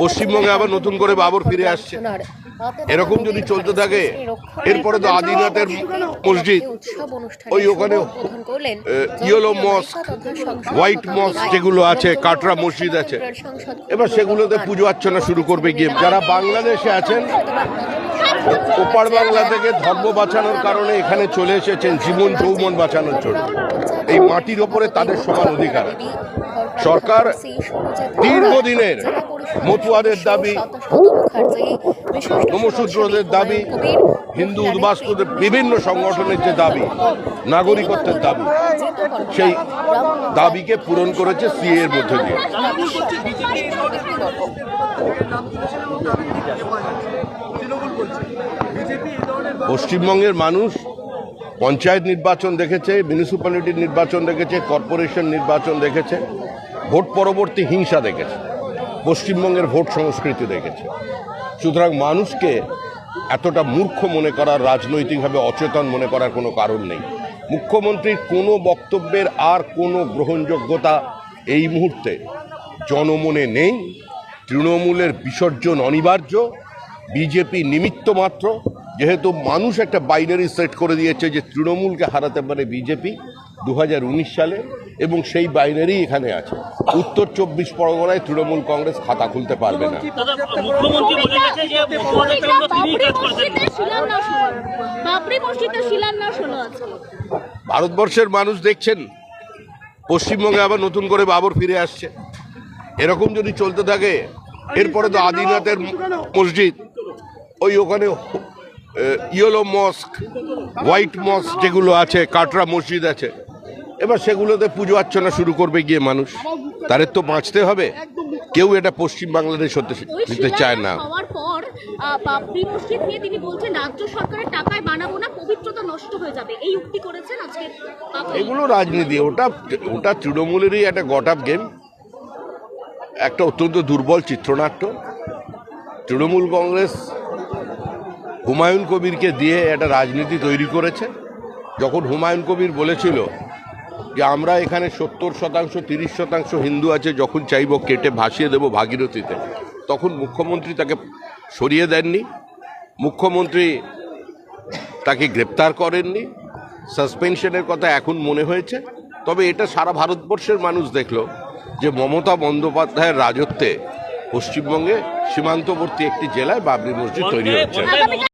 পশ্চিমবঙ্গে আবার নতুন করে বাবর ফিরে আসছে। এরকম যদি চলতে থাকে এরপরে তো আদিনাথের মসজিদ, ওই ওখানে ইয়েলো মস্ক, হোয়াইট মস্ক যেগুলো আছে, কাটরা মসজিদ আছে, এবার সেগুলোতে পুজো অর্চনা শুরু করবে গিয়ে। যারা বাংলাদেশে আছেন, ওপার বাংলা থেকে ধর্ম বাঁচানোর কারণে এখানে চলে এসেছেন জীবন যৌবন বাঁচানোর জন্য। এই মাটির ওপরে তাদের সমান অধিকার। সরকার দীর্ঘদিনের মতুয়াদের দাবি, নমশূদ্রদের দাবি, হিন্দু উদ্বাস্তুদের বিভিন্ন সংগঠনের যে দাবি, নাগরিকত্বের দাবি, সেই দাবিকে পূরণ করেছে সিএ এর মধ্যে দিয়ে। পশ্চিমবঙ্গের মানুষ পঞ্চায়েত নির্বাচন দেখেছে, মিউনিসিপ্যালিটির নির্বাচন দেখেছে, কর্পোরেশন নির্বাচন দেখেছে, ভোট পরবর্তী হিংসা দেখেছে, পশ্চিমবঙ্গের ভোট সংস্কৃতি দেখেছে। সুতরাং মানুষকে এতটা মূর্খ মনে করার, রাজনৈতিকভাবে অচেতন মনে করার কোনো কারণ নেই। মুখ্যমন্ত্রীর কোনো বক্তব্যের আর কোনো গ্রহণযোগ্যতা এই মুহূর্তে জনমনে নেই। তৃণমূলের বিসর্জন অনিবার্য, বিজেপি নিমিত্ত মাত্র। যেহেতু মানুষ একটা বাইনারি সেট করে দিয়েছে যে তৃণমূলকে হারাতে পারে বিজেপি 2019 সালে, এবং সেই বাইনারি এখানে আছে। উত্তর 24 পরগনায় তৃণমূল কংগ্রেস খাতা খুলতে পারবে না। ভারতবর্ষের মানুষ দেখছেন পশ্চিমবঙ্গে আবার নতুন করে বাবর ফিরে আসছে। এরকম যদি চলতে থাকে এরপরে তো আদিনাথের মসজিদ, ওই ওখানে ইয়েলো মস্ক, হোয়াইট মস্ক যেগুলো আছে, কাটরা মসজিদ আছে, এবার সেগুলোতে পুজো অর্চনা শুরু করবে গিয়ে মানুষ। তাদের তো বাঁচতে হবে। কেউ এটা পশ্চিম বাংলাদেশ হতে নিতে চায় না। এগুলো রাজনীতি, ওটা তৃণমূলেরই একটা গট আপ গেম, একটা অত্যন্ত দুর্বল চিত্রনাট্য। তৃণমূল কংগ্রেস হুমায়ুন কবিরকে দিয়ে একটা রাজনীতি তৈরি করেছে। যখন হুমায়ুন কবির বলেছিল যে আমরা এখানে 70%, 30% হিন্দু আছে, যখন চাইব কেটে ভাসিয়ে দেব ভাগীরথীতে, তখন মুখ্যমন্ত্রী তাকে সরিয়ে দেননি, মুখ্যমন্ত্রী তাকে গ্রেপ্তার করেননি। সাসপেনশনের কথা এখন মনে হয়েছে। তবে এটা সারা ভারতবর্ষের মানুষ দেখল যে মমতা বন্দ্যোপাধ্যায়ের রাজত্বে পশ্চিমবঙ্গে সীমান্তবর্তী একটি জেলায় বাবরি মসজিদ তৈরি হচ্ছে।